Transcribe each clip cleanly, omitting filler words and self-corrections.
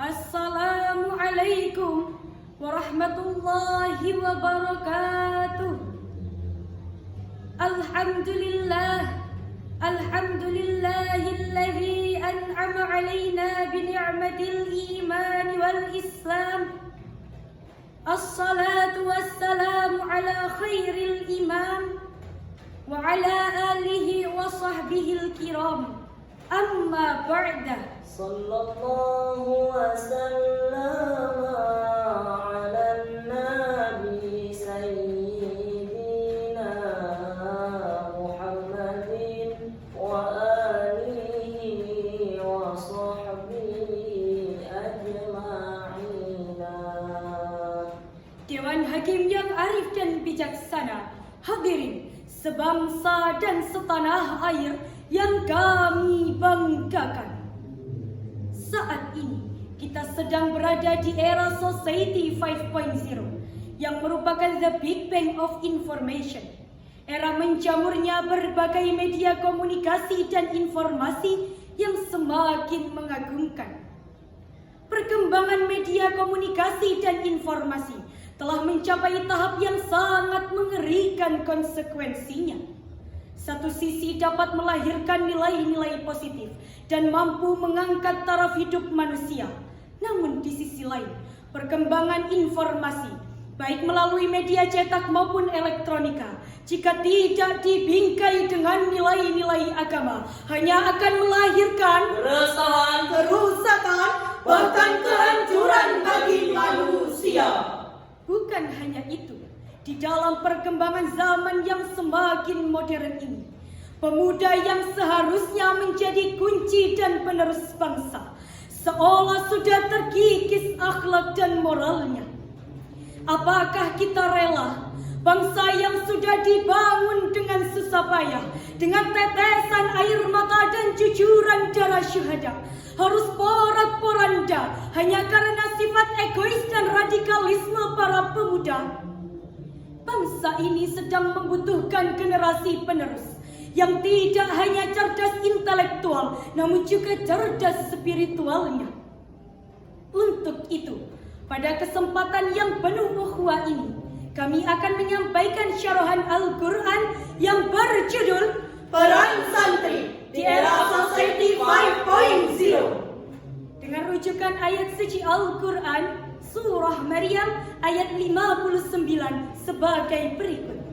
Assalamualaikum warahmatullahi wabarakatuh. Alhamdulillahilladzi an'ama 'alaina bi ni'matil iman wal islam. Assalatu wassalamu ala khairil imam wa ala alihi wa sahbihil kiram. Amma ba'da. Sallallahu wasallam ala nabi sayyidina Muhammadin wa alihi wa sahbihi ajma'ina. Dewan Hakim yang arif dan bijaksana, hadirin sebangsa dan setanah air yang kami banggakan. Saat ini kita sedang berada di era Society 5.0 yang merupakan the Big Bang of Information. Era menjamurnya berbagai media komunikasi dan informasi yang semakin mengagumkan. Perkembangan media komunikasi dan informasi telah mencapai tahap yang sangat mengerikan konsekuensinya. Satu sisi dapat melahirkan nilai-nilai positif dan mampu mengangkat taraf hidup manusia. Namun di sisi lain, perkembangan informasi, baik melalui media cetak maupun elektronika, jika tidak dibingkai dengan nilai-nilai agama, hanya akan melahirkan kerusakan, bahkan kehancuran bagi manusia. Bukan hanya itu. Di dalam perkembangan zaman yang semakin modern ini, pemuda yang seharusnya menjadi kunci dan penerus bangsa, seolah sudah terkikis akhlak dan moralnya. Apakah kita rela bangsa yang sudah dibangun dengan susah payah, dengan tetesan air mata dan jujuran darah syuhada, harus porak-poranda hanya karena sifat egois dan radikalisme para pemuda? Bangsa ini sedang membutuhkan generasi penerus yang tidak hanya cerdas intelektual, namun juga cerdas spiritualnya. Untuk itu, pada kesempatan yang penuh ukhuwah ini, kami akan menyampaikan syarahan Al-Quran yang berjudul Peran Santri di Era Society 5.0 dengan rujukan ayat suci Al-Quran Surah Maryam ayat 59 sebagai berikut.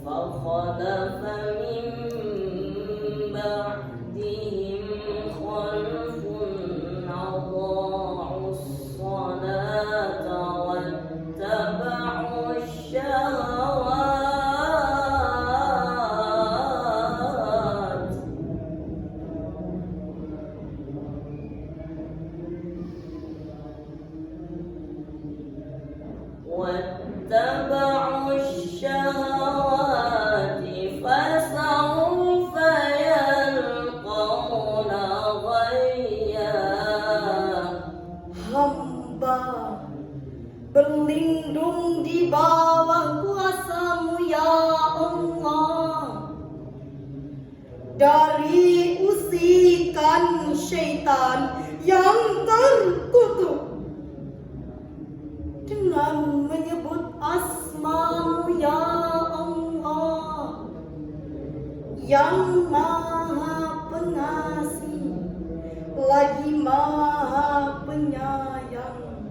فخلف من بعدهم خلف أضاعوا الصلاة واتبعوا الشهوات فسوف يلقون غيا. Hamba berlindung di bawah kuasa-Mu ya Allah dari usikan syaitan yang terkutuk. Dengan menyebut asma-Mu ya Allah yang Maha Pengasih lagi Maha Penyayang.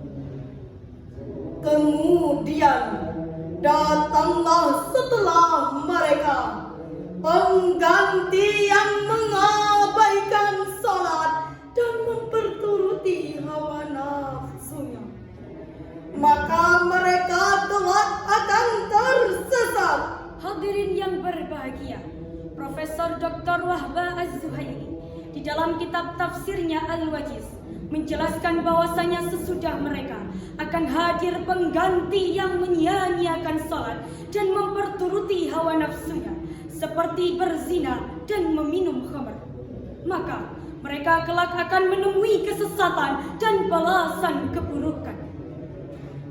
Kemudian datanglah setelah mereka pengganti yang mengabaikan salat dan memperturuti hawa nafsunya. Maka mereka kelak akan tersesat. Hadirin yang berbahagia, Profesor Dr. Wahbah Az-Zuhairi di dalam kitab tafsirnya Al-Wajiz menjelaskan bahwasanya sesudah mereka akan hadir pengganti yang menyia-nyiakan salat dan memperturuti hawa nafsunya seperti berzina dan meminum khamr. Maka mereka kelak akan menemui kesesatan dan balasan keburukan.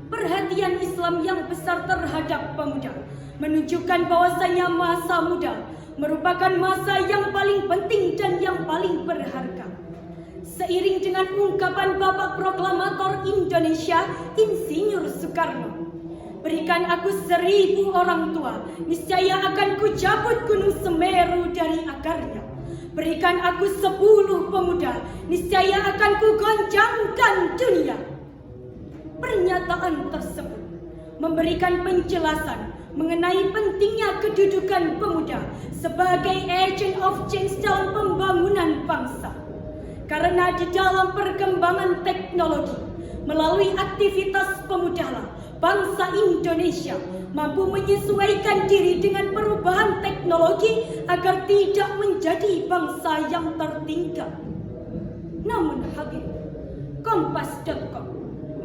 Perhatian Islam yang besar terhadap pemuda menunjukkan bahwasanya masa muda merupakan masa yang paling penting dan yang paling berharga. Seiring dengan ungkapan Bapak Proklamator Indonesia, Insinyur Soekarno, berikan aku 1000 orang tua, niscaya akan kucabut gunung Semeru dari akarnya. Berikan aku 10 pemuda, niscaya akan kugoncangkan dunia. Pernyataan tersebut memberikan penjelasan mengenai pentingnya kedudukan pemuda sebagai agent of change dalam pembangunan bangsa. Karena di dalam perkembangan teknologi, melalui aktivitas pemudalah bangsa Indonesia mampu menyesuaikan diri dengan perubahan teknologi agar tidak menjadi bangsa yang tertinggal. Namun hadirin, Kompas.com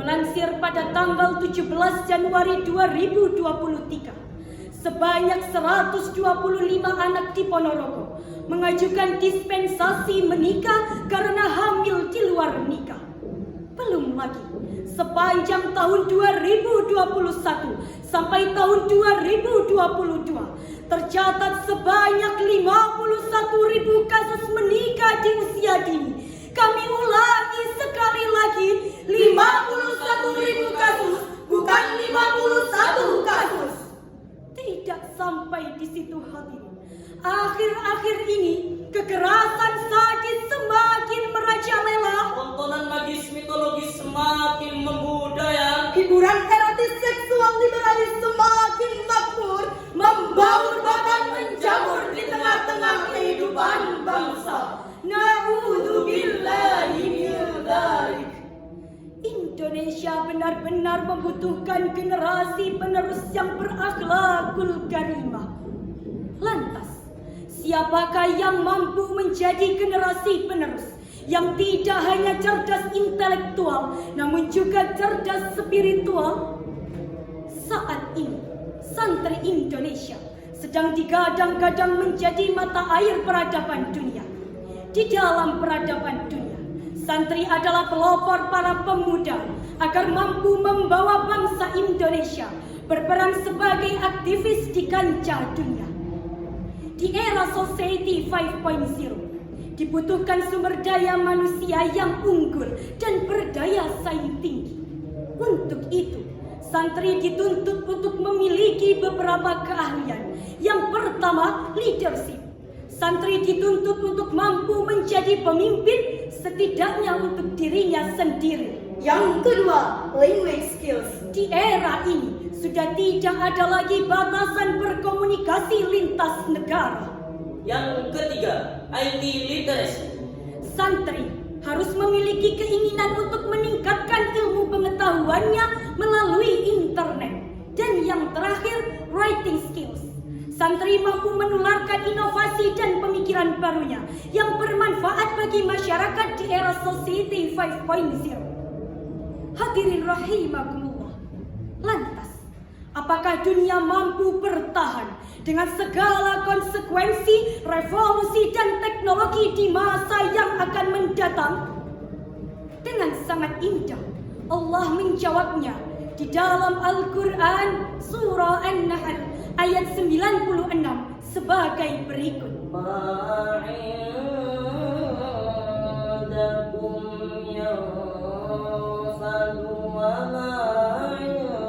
melansir pada tanggal 17 Januari 2023, sebanyak 125 anak di Ponorogo mengajukan dispensasi menikah karena hamil di luar nikah. Belum lagi, sepanjang tahun 2021 sampai tahun 2022 tercatat sebanyak 51.000 kasus menikah di usia dini. Kami ulangi sekali lagi, 51.000 kasus, bukan 51 kasus. Tidak sampai di situ hadirin. Akhir-akhir ini kekerasan sadis semakin merajalela. Tontonan magis mitologis semakin membudaya. Hiburan erotis seksual liberalis semakin makmur, membaur bahkan menjamur di tengah-tengah kehidupan bangsa. Na'udzubillahi min dzalik. Indonesia benar-benar membutuhkan generasi penerus yang berakhlakul karimah. Lantas, siapakah yang mampu menjadi generasi penerus yang tidak hanya cerdas intelektual namun juga cerdas spiritual? Saat ini, santri Indonesia sedang digadang-gadang menjadi mata air peradaban dunia. Di dalam peradaban dunia, santri adalah pelopor para pemuda agar mampu membawa bangsa Indonesia berperan sebagai aktivis di kancah dunia. Di era Society 5.0 dibutuhkan sumber daya manusia yang unggul dan berdaya saing tinggi. Untuk itu, santri dituntut untuk memiliki beberapa keahlian. Yang pertama, leadership. Santri dituntut untuk mampu menjadi pemimpin setidaknya untuk dirinya sendiri. Yang kedua, language skills. Di era ini sudah tidak ada lagi batasan berkomunikasi lintas negara. Yang ketiga, IT literacy. Santri harus memiliki keinginan untuk meningkatkan ilmu pengetahuannya melalui internet. Dan yang terakhir, writing skills. Santri mampu menularkan inovasi dan pemikiran barunya yang bermanfaat bagi masyarakat di era Society 5.0. Hadirin rahimakumullah. Lantas, apakah dunia mampu bertahan dengan segala konsekuensi, revolusi dan teknologi di masa yang akan mendatang? Dengan sangat indah, Allah menjawabnya di dalam Al-Quran surah An-Nahl ayat 96 sebagai berikut. Ma'indakum yanfadu wa ma'indallahi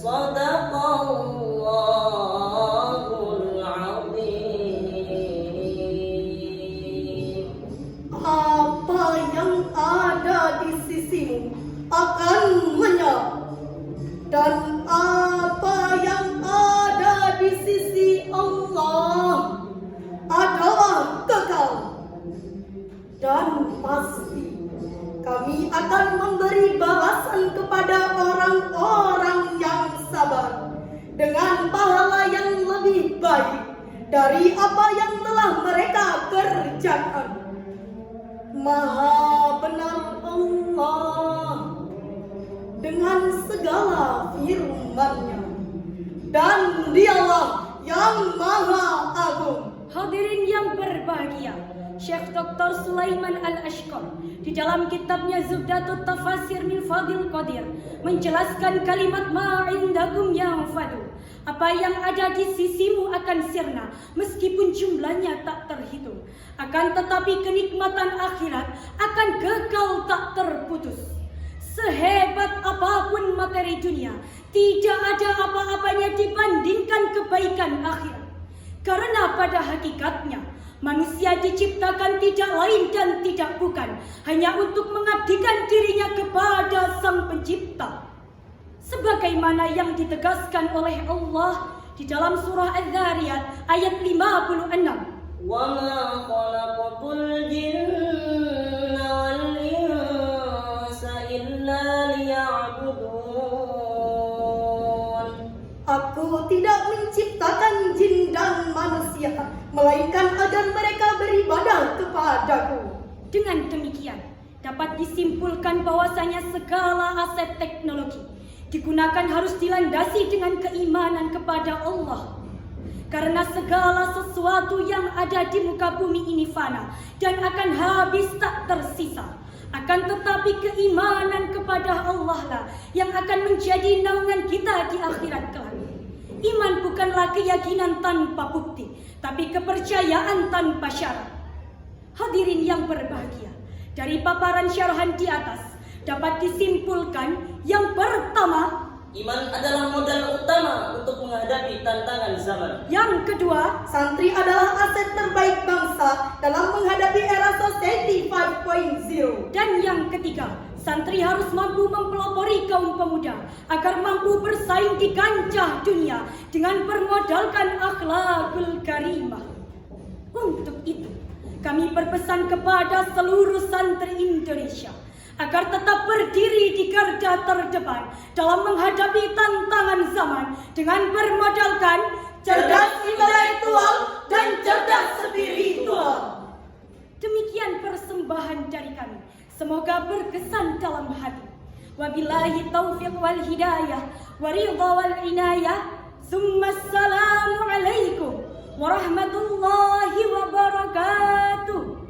Sadaqallahul azim. Apa yang ada di sisimu akan lenyap, dan apa yang ada di sisi Allah adalah kekal. Dan pasti kami akan memberi balasan kepada orang-orang yang sabar dengan pahala yang lebih baik dari apa yang telah mereka kerjakan. Maha benar Allah dengan segala firman-Nya, dan Dialah yang Maha Agung. Hadirin yang berbahagia, Syekh Dr. Sulaiman Al-Ashqar di dalam kitabnya Zubdatut Tafasir min Fadil Qadir menjelaskan kalimat ma'indakum yanfadu. Apa yang ada di sisimu akan sirna meskipun jumlahnya tak terhitung. Akan tetapi kenikmatan akhirat akan kekal tak terputus. Sehebat apapun materi dunia, tidak ada apa-apanya dibandingkan kebaikan akhirat. Karena pada hakikatnya manusia diciptakan tidak lain dan tidak bukan hanya untuk mengabdikan dirinya kepada Sang Pencipta. Sebagaimana yang ditegaskan oleh Allah di dalam surah Az-Zariyat ayat 56. Wa ma khalaqatul jinna wal insa illa liya'budun. Aku tidak menciptakan jin dan manusia, melainkan agar mereka beribadah kepadaku. Dengan demikian, dapat disimpulkan bahwasanya segala aset teknologi digunakan harus dilandasi dengan keimanan kepada Allah. Karena segala sesuatu yang ada di muka bumi ini fana dan akan habis tak tersisa. Akan tetapi keimanan kepada Allah lah yang akan menjadi naungan kita di akhirat kelak. Iman bukanlah keyakinan tanpa bukti, tapi kepercayaan tanpa syarat. Hadirin yang berbahagia, dari paparan syarahan di atas dapat disimpulkan yang pertama, iman adalah modal utama untuk menghadapi tantangan zaman. yang kedua, Santri adalah aset terbaik bangsa dalam menghadapi era Society 5.0. dan yang ketiga, santri harus mampu mempelopori kaum pemuda agar mampu bersaing di kancah dunia dengan bermodalkan akhlakul karimah. Untuk itu, kami berpesan kepada seluruh santri Indonesia agar tetap berdiri di garda terdepan dalam menghadapi tantangan zaman dengan bermodalkan Cerdas intelektual dan cerdas spiritual. Demikian persembahan dari kami. Semoga berkesan dalam hati. Wabillahi taufiq wal hidayah wa ridha wal inayah. Assalamu alaikum warahmatullahi wabarakatuh.